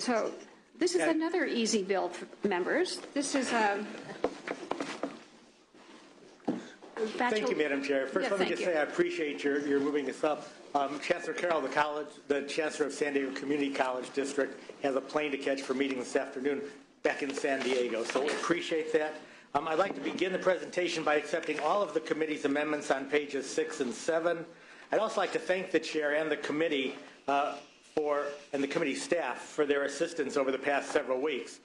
So this is another easy bill for members. This is a Thank you, Madam Chair. First, let me just say I appreciate your moving this up. Chancellor Carroll, the Chancellor of San Diego Community College District, has a plane to catch for meeting this afternoon back in San Diego, so we appreciate that. I'd like to begin the presentation by accepting all of the committee's amendments on pages 6 and 7. I'd also like to thank the Chair and the committee and the committee staff for their assistance over the past several weeks.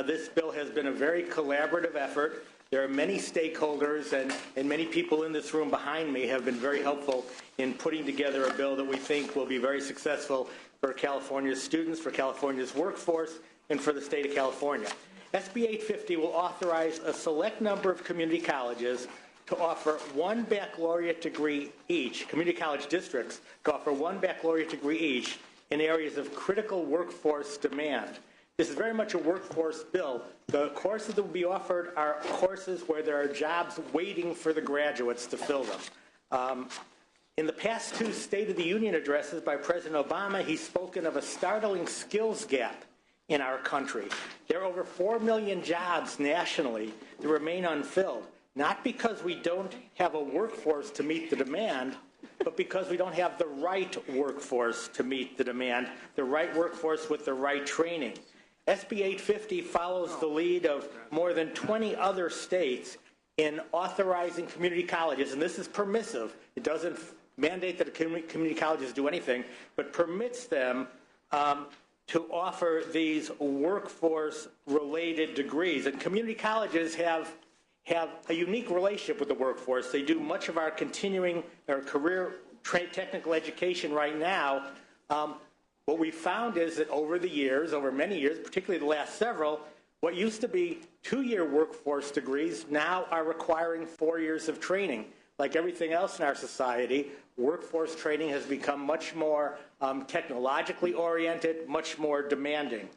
This bill has been a very collaborative effort. There are many stakeholders and many people in this room behind me have been very helpful in putting together a bill that we think will be very successful for California's students, for California's workforce, and for the state of California. SB 850 will authorize a select number of community colleges to offer one baccalaureate degree each, community college districts to offer one baccalaureate degree each in areas of critical workforce demand. This is very much a workforce bill. The courses that will be offered are courses where there are jobs waiting for the graduates to fill them. In the past two State of the Union addresses by President Obama, he's spoken of a startling skills gap in our country. There are over 4 million jobs nationally that remain unfilled, not because we don't have a workforce to meet the demand, but because we don't have the right workforce to meet the demand, the right workforce with the right training. SB 850 follows the lead of more than 20 other states in authorizing community colleges, and this is permissive. It doesn't mandate that community colleges do anything, but permits them to offer these workforce-related degrees. And community colleges have a unique relationship with the workforce. They do much of our continuing or career technical education right now. What we found is that over the years, over many years, particularly the last several, what used to be 2-year workforce degrees now are requiring 4 years of training. Like everything else in our society, workforce training has become much more technologically oriented, much more demanding.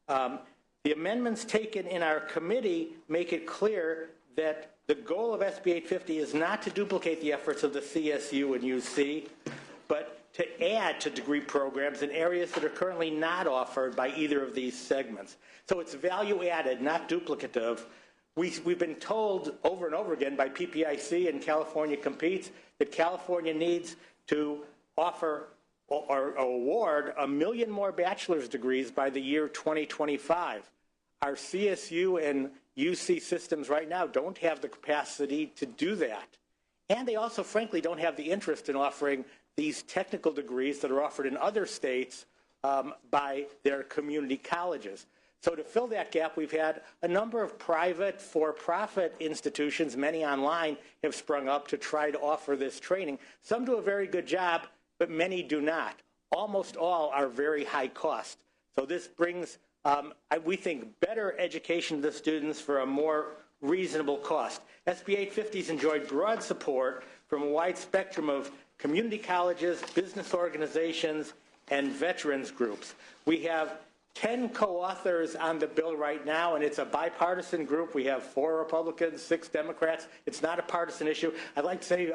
The amendments taken in our committee make it clear that the goal of SB 850 is not to duplicate the efforts of the CSU and UC, but to add to degree programs in areas that are currently not offered by either of these segments. So it's value added, not duplicative. We've been told over and over again by PPIC and California Competes that California needs to offer or award 1 million more bachelor's degrees by the year 2025. Our CSU and UC systems right now don't have the capacity to do that. And they also, frankly, don't have the interest in offering these technical degrees that are offered in other states by their community colleges. So to fill that gap, we've had a number of private for-profit institutions, many online, have sprung up to try to offer this training. Some do a very good job, but many do not. Almost all are very high cost. So this brings, we think, better education to the students for a more reasonable cost. SB 850 has enjoyed broad support from a wide spectrum of community colleges, business organizations, and veterans groups. We have 10 co-authors on the bill right now, and it's a bipartisan group. We have 4 Republicans, 6 Democrats. It's not a partisan issue. I'd like to say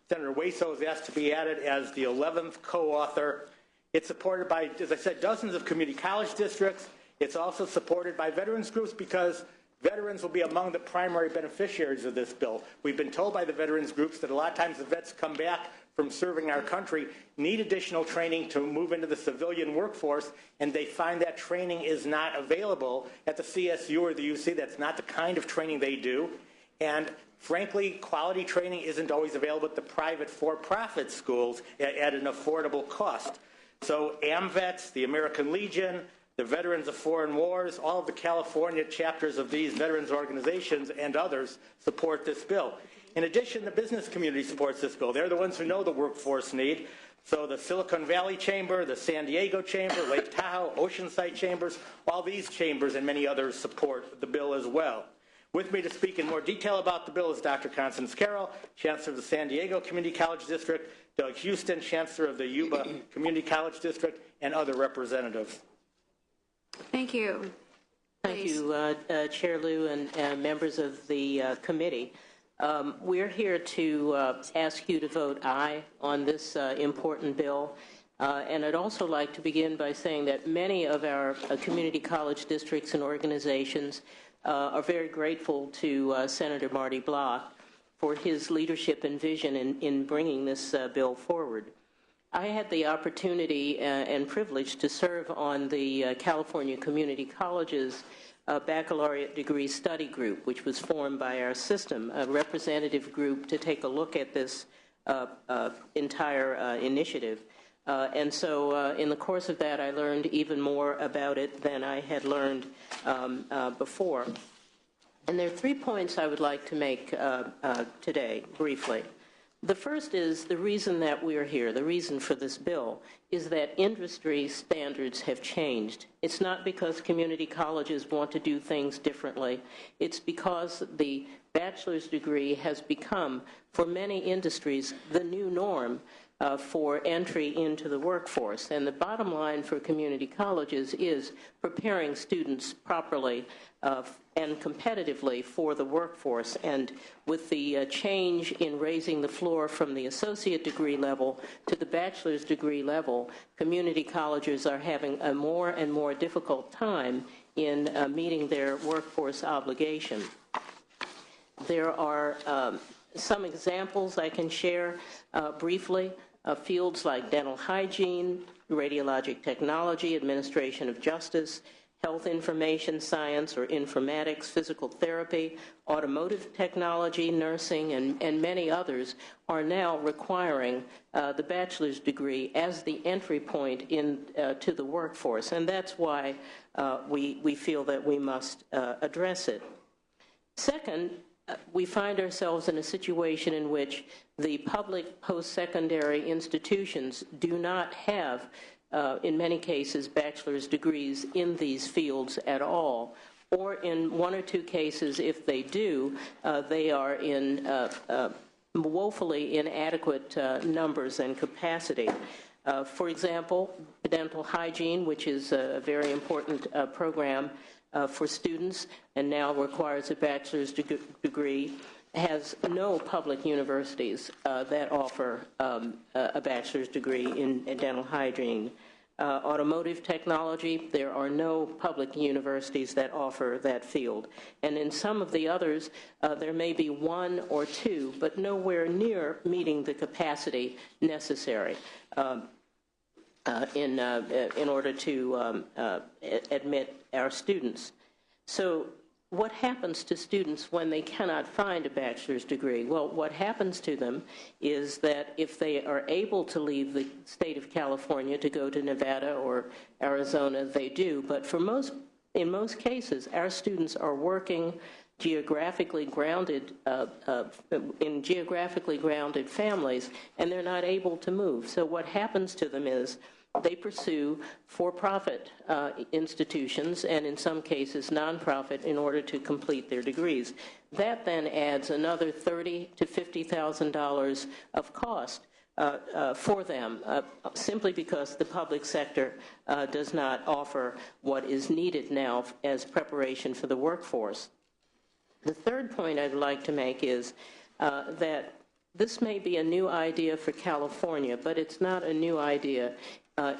Senator Waso is asked to be added as the 11th co-author. It's supported by, as I said, dozens of community college districts. It's also supported by veterans groups because veterans will be among the primary beneficiaries of this bill. We've been told by the veterans groups that a lot of times the vets come back from serving our country, need additional training to move into the civilian workforce, and they find that training is not available at the CSU or the UC. That's not the kind of training they do. And frankly, quality training isn't always available at the private for-profit schools at an affordable cost. So AMVETS, the American Legion, the Veterans of Foreign Wars, all of the California chapters of these veterans organizations and others support this bill. In addition, the business community supports this bill. They're the ones who know the workforce need. So the Silicon Valley Chamber, the San Diego Chamber, Lake Tahoe, Oceanside Chambers, all these chambers and many others support the bill as well. With me to speak in more detail about the bill is Dr. Constance Carroll, Chancellor of the San Diego Community College District, Doug Houston, Chancellor of the Yuba Community College District, and other representatives. Thank you. Thank you, Chair Liu and members of the committee. We're here to ask you to vote aye on this important bill. And I'd also like to begin by saying that many of our community college districts and organizations are very grateful to Senator Marty Block for his leadership and vision in bringing this bill forward. I had the opportunity and privilege to serve on the California Community Colleges Baccalaureate Degree Study Group, which was formed by our system, a representative group to take a look at this entire initiative. And so in the course of that, I learned even more about it than I had learned before. And there are 3 points I would like to make today, briefly. The first is the reason that we're here, the reason for this bill, is that industry standards have changed. It's not because community colleges want to do things differently. It's because the bachelor's degree has become, for many industries, the new norm for entry into the workforce. And the bottom line for community colleges is preparing students properly and competitively for the workforce. And with the change in raising the floor from the associate degree level to the bachelor's degree level, community colleges are having a more and more difficult time in meeting their workforce obligation. There are some examples I can share briefly. Fields like dental hygiene, radiologic technology, administration of justice, health information science or informatics, physical therapy, automotive technology, nursing, and many others are now requiring the bachelor's degree as the entry point to the workforce. And that's why we feel that we must address it. Second, we find ourselves in a situation in which the public post-secondary institutions do not have, in many cases, bachelor's degrees in these fields at all. Or in 1 or 2 cases, if they do, they are in woefully inadequate numbers and capacity. For example, dental hygiene, which is a very important program for students and now requires a bachelor's degree, has no public universities that offer a bachelor's degree in dental hygiene. Automotive technology, there are no public universities that offer that field. And in some of the others, there may be 1 or 2, but nowhere near meeting the capacity necessary in order to admit our students. So what happens to students when they cannot find a bachelor's degree? Well, what happens to them is that if they are able to leave the state of California to go to Nevada or Arizona, they do. But in most cases, our students are working geographically grounded in geographically grounded families, and they're not able to move. So what happens to them is they pursue for-profit institutions and, in some cases, nonprofit in order to complete their degrees. That then adds another $30,000 to $50,000 of cost for them, simply because the public sector does not offer what is needed now as preparation for the workforce. The third point I'd like to make is that this may be a new idea for California, but it's not a new idea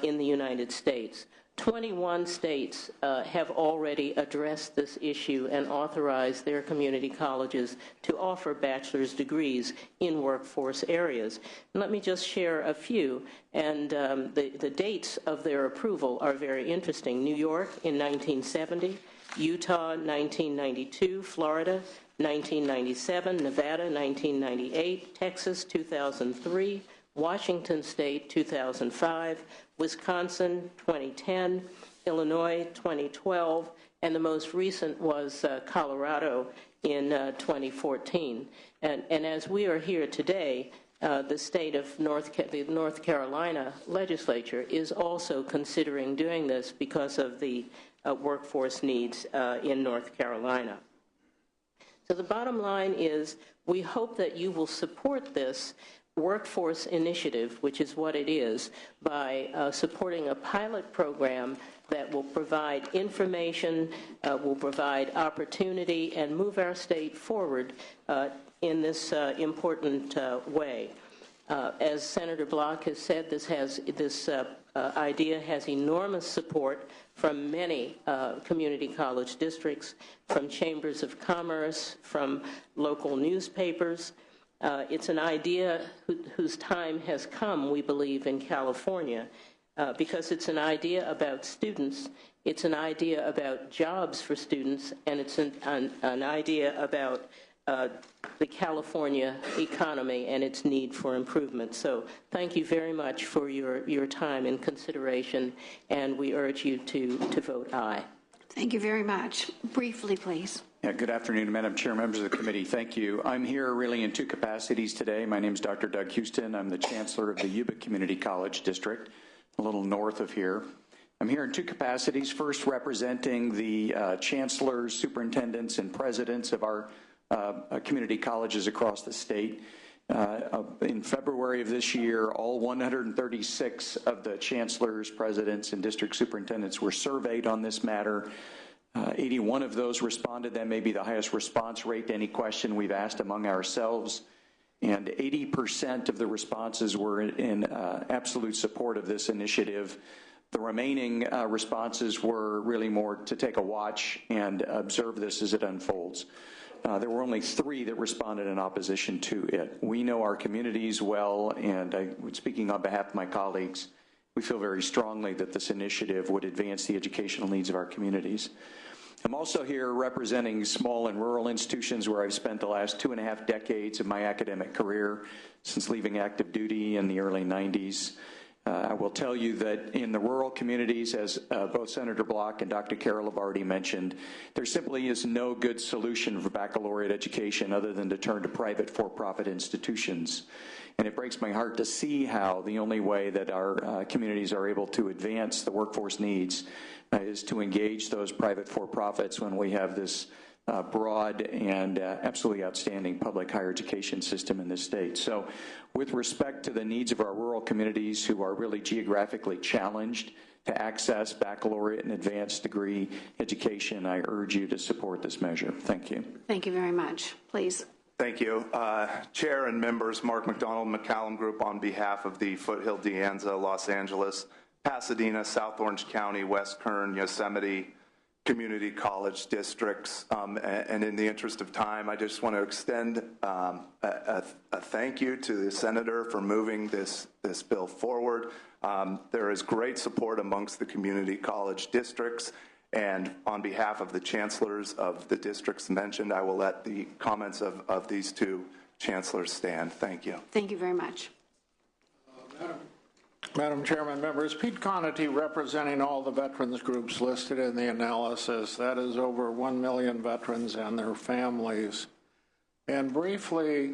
in the United States. 21 states have already addressed this issue and authorized their community colleges to offer bachelor's degrees in workforce areas. And let me just share a few, and the dates of their approval are very interesting. New York in 1970, Utah 1992, Florida 1997, Nevada 1998, Texas 2003, Washington State 2005, Wisconsin 2010, Illinois 2012, and the most recent was Colorado in 2014. And as we are here today, the state of the North Carolina legislature is also considering doing this because of the workforce needs in North Carolina. So the bottom line is we hope that you will support this workforce initiative, which is what it is, by supporting a pilot program that will provide information, will provide opportunity, and move our state forward in this important way. As Senator Block has said, this idea has enormous support from many community college districts, from chambers of commerce, from local newspapers. It's an idea whose time has come, we believe, in California, because it's an idea about students, it's an idea about jobs for students, and it's an idea about the California economy and its need for improvement. So thank you very much for your time and consideration, and we urge you to vote aye. Thank you very much. Briefly, please. Yeah, good afternoon, Madam Chair, members of the committee. Thank you. I'm here really in two capacities today. My name is Dr. Doug Houston. I'm the Chancellor of the Yuba Community College District, a little north of here. I'm here in two capacities. First, representing the chancellors, superintendents, and presidents of our community colleges across the state. In February of this year, all 136 of the chancellors, presidents, and district superintendents were surveyed on this matter. 81 of those responded. That may be the highest response rate to any question we've asked among ourselves. And 80% of the responses were in absolute support of this initiative. The remaining responses were really more to take a watch and observe this as it unfolds. There were only 3 that responded in opposition to it. We know our communities well, and speaking on behalf of my colleagues, we feel very strongly that this initiative would advance the educational needs of our communities. I'm also here representing small and rural institutions where I've spent the last 2.5 decades of my academic career since leaving active duty in the early 90s. I will tell you that in the rural communities, as both Senator Block and Dr. Carroll have already mentioned, there simply is no good solution for baccalaureate education other than to turn to private for-profit institutions. And it breaks my heart to see how the only way that our communities are able to advance the workforce needs is to engage those private for-profits when we have this broad and absolutely outstanding public higher education system in this state. So with respect to the needs of our rural communities who are really geographically challenged to access baccalaureate and advanced degree education, I urge you to support this measure. Thank you. Thank you very much. Please. Thank you. Chair and members, Mark McDonald, McCallum Group, on behalf of the Foothill De Anza, Los Angeles, Pasadena, South Orange County, West Kern, Yosemite community college districts, and in the interest of time, I just want to extend a thank you to the senator for moving this bill forward. There is great support amongst the community college districts, and on behalf of the chancellors of the districts mentioned, I will let the comments of these 2 chancellors stand. Thank you. Thank you very much. Madam Chairman, members, Pete Conity representing all the veterans groups listed in the analysis. That is over 1 million veterans and their families. And briefly,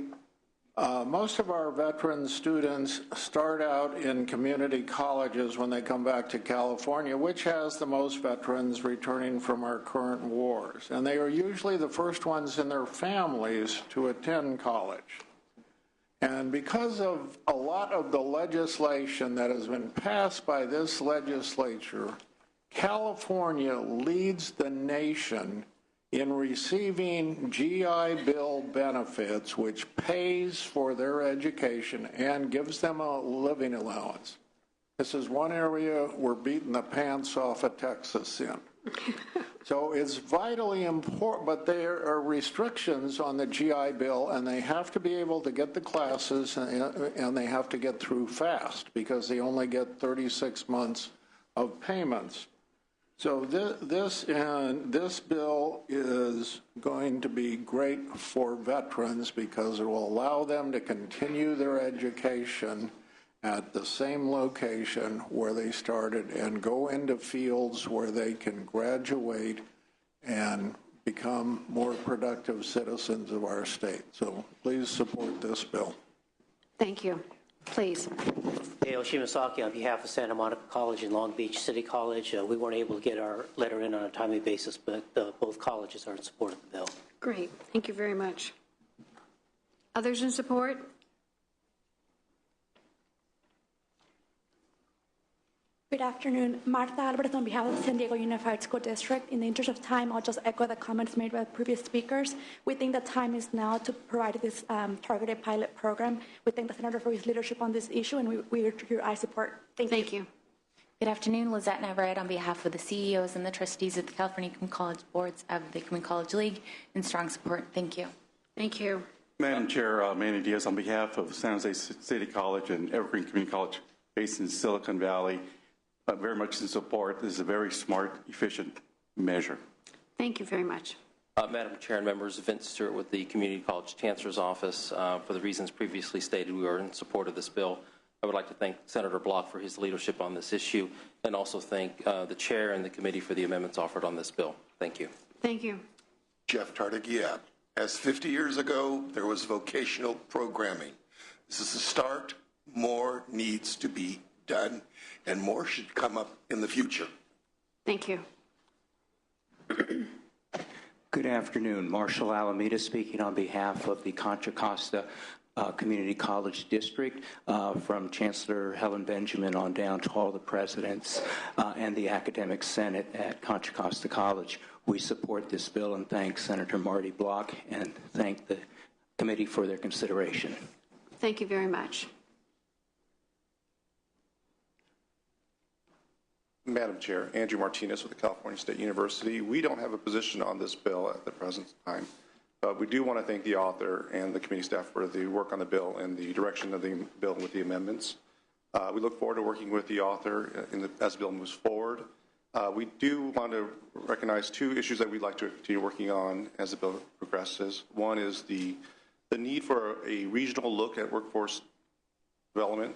most of our veteran students start out in community colleges when they come back to California, which has the most veterans returning from our current wars. And they are usually the first ones in their families to attend college. And because of a lot of the legislation that has been passed by this legislature, California leads the nation in receiving GI Bill benefits, which pays for their education and gives them a living allowance. This is one area we're beating the pants off of Texas in. So it's vitally important, but there are restrictions on the GI Bill, and they have to be able to get the classes, and they have to get through fast because they only get 36 months of payments. So this bill is going to be great for veterans because it will allow them to continue their education at the same location where they started and go into fields where they can graduate and become more productive citizens of our state. So please support this bill. Thank you. Please. Dale Shimasaki on behalf of Santa Monica College and Long Beach City College. We weren't able to get our letter in on a timely basis, but both colleges are in support of the bill. Great. Thank you very much. Others in support? Good afternoon. Martha Alvarez on behalf of the San Diego Unified School District. In the interest of time, I'll just echo the comments made by previous speakers. We think the time is now to provide this targeted pilot program. We thank the Senator for his leadership on this issue, and we urge your support. Thank you. Good afternoon. Lizette Navarrete on behalf of the CEOs and the trustees of the California Community College Boards of the Community College League in strong support. Thank you. Thank you. Madam Chair, Manny Diaz on behalf of San Jose City College and Evergreen Community College based in Silicon Valley. Very much in support. This is a very smart, efficient measure. Thank you very much. Madam Chair and members, Vince Stewart with the Community College Chancellor's Office. For the reasons previously stated, we are in support of this bill. I would like to thank Senator Block for his leadership on this issue and also thank the Chair and the committee for the amendments offered on this bill. Thank you. Thank you. Jeff Tartagia. As 50 years ago, there was vocational programming. This is a start. More needs to be done, and more should come up in the future. Thank you. Good afternoon. Marshall Alameda speaking on behalf of the Contra Costa Community College District, from Chancellor Helen Benjamin on down to all the presidents and the Academic Senate at Contra Costa College. We support this bill and thank Senator Marty Block and thank the committee for their consideration. Thank you very much. Madam Chair, Andrew Martinez with the California State University. We don't have a position on this bill at the present time, but we do want to thank the author and the committee staff for the work on the bill and the direction of the bill with the amendments. We look forward to working with the author as the bill moves forward. We do want to recognize two issues that we'd like to continue working on as the bill progresses. One is the need for a regional look at workforce development.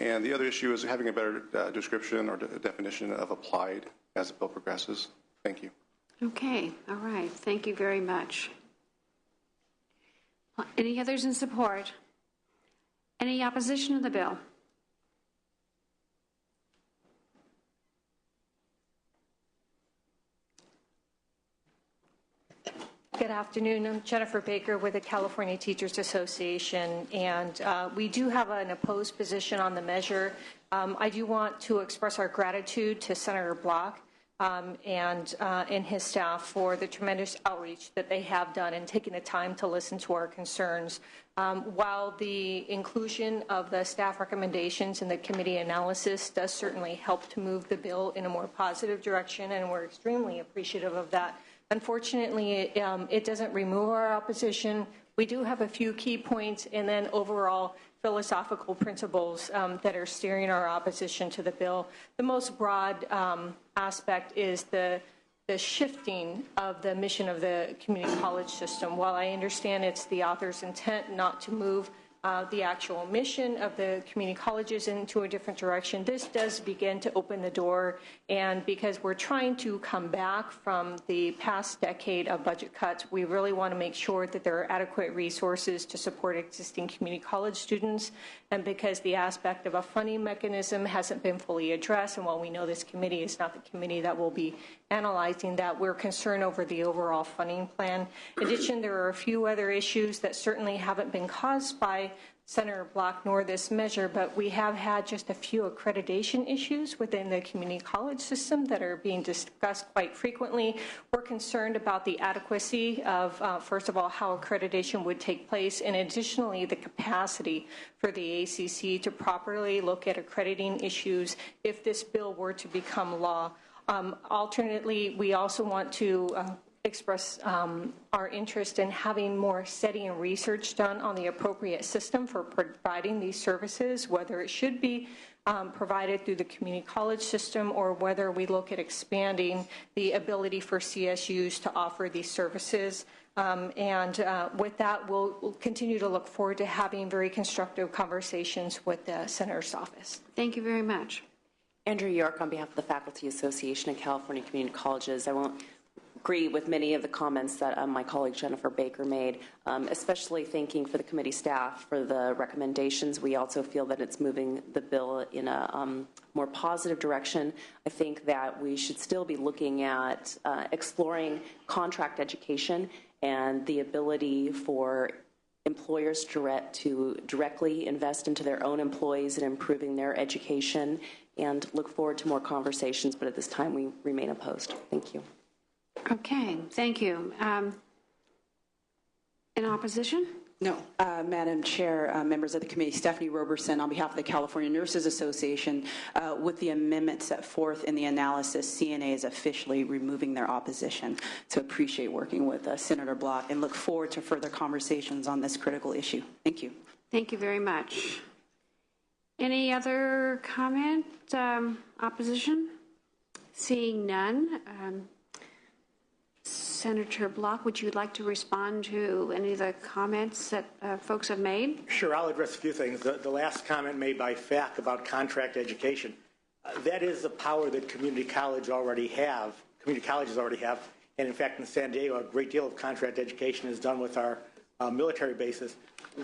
And the other issue is having a better description or definition of applied as the bill progresses. Thank you. Okay. All right. Thank you very much. Any others in support? Any opposition to the bill? Good afternoon. I'm Jennifer Baker with the California Teachers Association, and we do have an opposed position on the measure. I do want to express our gratitude to Senator Block and his staff for the tremendous outreach that they have done and taking the time to listen to our concerns. While the inclusion of the staff recommendations in the committee analysis does certainly help to move the bill in a more positive direction, and we're extremely appreciative of that, unfortunately, it doesn't remove our opposition. We do have a few key points and then overall philosophical principles that are steering our opposition to the bill. The most broad aspect is the shifting of the mission of the community college system. While I understand it's the author's intent not to move the actual mission of the community colleges into a different direction, this does begin to open the door. And because we're trying to come back from the past decade of budget cuts, we really want to make sure that there are adequate resources to support existing community college students. And because the aspect of a funding mechanism hasn't been fully addressed, and while we know this committee is not the committee that will be analyzing that, we're concerned over the overall funding plan. In addition, there are a few other issues that certainly haven't been caused by Senator Block nor this measure, but we have had just a few accreditation issues within the community college system that are being discussed quite frequently. We're concerned about the adequacy of, first of all, how accreditation would take place, and additionally, the capacity for the ACC to properly look at accrediting issues if this bill were to become law. Alternately, we also want to express our interest in having more study and research done on the appropriate system for providing these services, whether it should be provided through the community college system or whether we look at expanding the ability for CSUs to offer these services. With that, we'll continue to look forward to having very constructive conversations with the Senator's office. Thank you very much. Andrew York on behalf of the Faculty Association of California Community Colleges. I won't agree with many of the comments that my colleague Jennifer Baker made, especially thanking for the committee staff for the recommendations. We also feel that it's moving the bill in a more positive direction. I think that we should still be looking at exploring contract education and the ability for employers to directly invest into their own employees and improving their education and look forward to more conversations, but at this time we remain opposed. Thank you. Okay, thank you. In opposition? No. Madam Chair, members of the committee, Stephanie Roberson on behalf of the California Nurses Association. With the amendment set forth in the analysis, CNA is officially removing their opposition. So appreciate working with Senator Block and look forward to further conversations on this critical issue. Thank you. Thank you very much. Any other comment? Opposition? Seeing none. Senator Block, would you like to respond to any of the comments that folks have made? Sure, I'll address a few things. The last comment made by FAC about contract education, that is the power that community colleges already have, and in fact in San Diego a great deal of contract education is done with our military bases.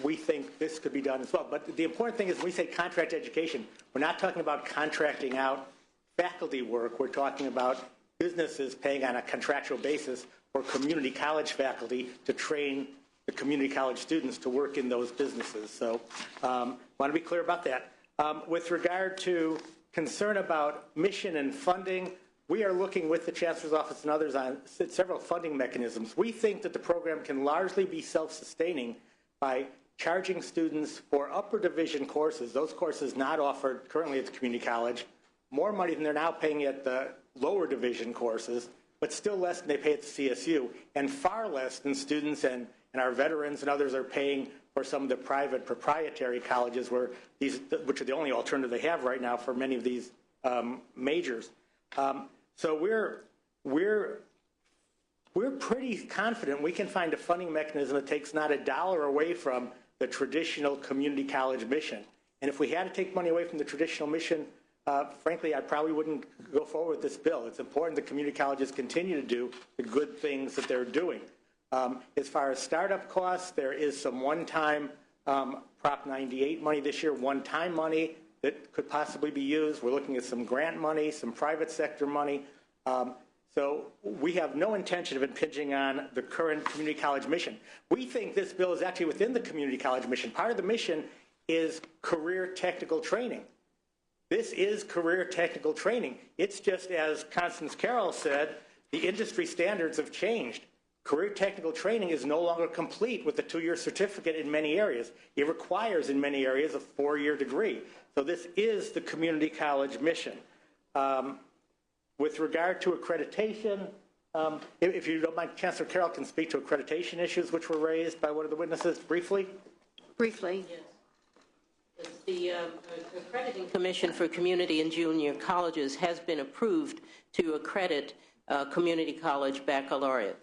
We think this could be done as well. But the important thing is when we say contract education, we're not talking about contracting out faculty work. We're talking about businesses paying on a contractual basis for community college faculty to train the community college students to work in those businesses. So want to be clear about that. With regard to concern about mission and funding, we are looking with the Chancellor's Office and others on several funding mechanisms. We think that the program can largely be self-sustaining by charging students for upper division courses, those courses not offered currently at the community college, more money than they're now paying at the lower division courses, but still less than they pay at the CSU, and far less than students and our veterans and others are paying for some of the private proprietary colleges where which are the only alternative they have right now for many of these majors. So we're pretty confident we can find a funding mechanism that takes not $1 away from the traditional community college mission. And if we had to take money away from the traditional mission, frankly, I probably wouldn't go forward with this bill. It's important that community colleges continue to do the good things that they're doing. As far as startup costs, there is some one-time Prop 98 money this year, one-time money that could possibly be used. We're looking at some grant money, some private sector money. So we have no intention of impinging on the current community college mission. We think this bill is actually within the community college mission. Part of the mission is career technical training. This is career technical training. It's just as Constance Carroll said, the industry standards have changed. Career technical training is no longer complete with a 2-year certificate in many areas. It requires, in many areas, a 4-year degree. So this is the community college mission. With regard to accreditation, if you don't mind, Chancellor Carroll can speak to accreditation issues which were raised by one of the witnesses briefly. Briefly. Yes. The Accrediting Commission for Community and Junior Colleges has been approved to accredit community college baccalaureate.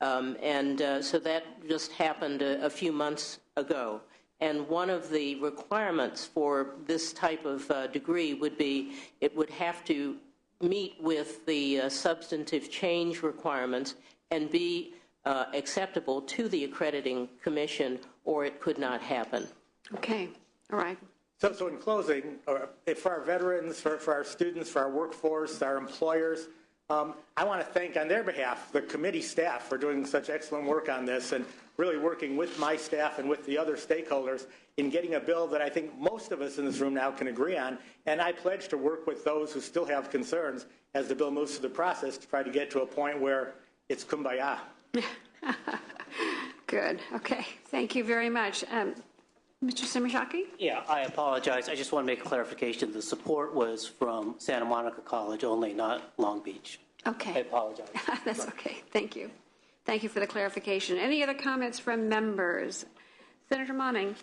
So that just happened a few months ago. And one of the requirements for this type of degree would be it would have to meet with the substantive change requirements and be acceptable to the Accrediting Commission, or it could not happen. Okay. All right. So in closing, for our veterans, for our students, for our workforce, our employers, I want to thank on their behalf the committee staff for doing such excellent work on this and really working with my staff and with the other stakeholders in getting a bill that I think most of us in this room now can agree on. And I pledge to work with those who still have concerns as the bill moves through the process to try to get to a point where it's kumbaya. Good. Okay. Thank you very much. Mr. Simashaki? Yeah, I apologize. I just want to make a clarification. The support was from Santa Monica College only, not Long Beach. Okay. I apologize. That's okay. Thank you. Thank you for the clarification. Any other comments from members? Senator Monning.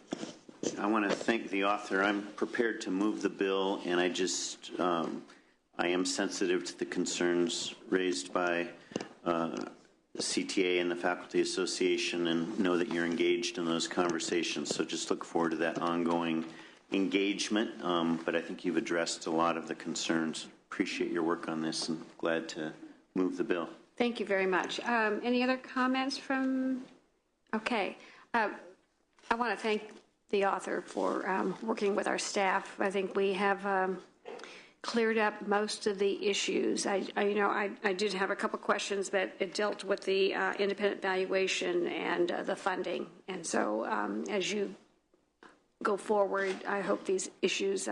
I want to thank the author. I'm prepared to move the bill, and I am sensitive to the concerns raised by the CTA and the Faculty Association, and know that you're engaged in those conversations. So just look forward to that ongoing engagement. But I think you've addressed a lot of the concerns. Appreciate your work on this and glad to move the bill. Thank you very much. Any other comments from? Okay. I want to thank the author for working with our staff. I think we have cleared up most of the issues. I did have a couple questions, but it dealt with the independent valuation and the funding. And so as you go forward, I hope these issues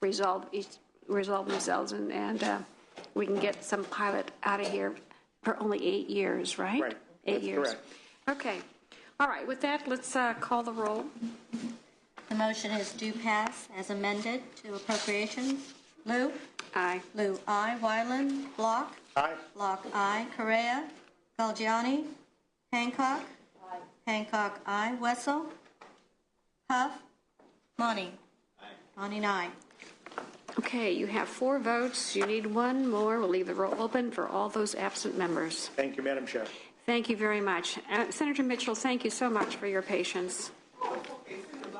resolve resolve themselves and we can get some pilot out of here for only 8 years, right? Right. 8 That's years. correct. Okay. All right. With that, let's call the roll. The motion is do pass as amended to appropriations. Lou? Aye. Lou, aye. Wyland? Block? Aye. Block, aye. Correa? Galgiani? Hancock? Aye. Hancock, aye. Wessel? Huff? Money? Aye. Money, aye. Okay, you have 4 votes. You need 1 more. We'll leave the roll open for all those absent members. Thank you, Madam Chair. Thank you very much. Senator Mitchell, thank you so much for your patience.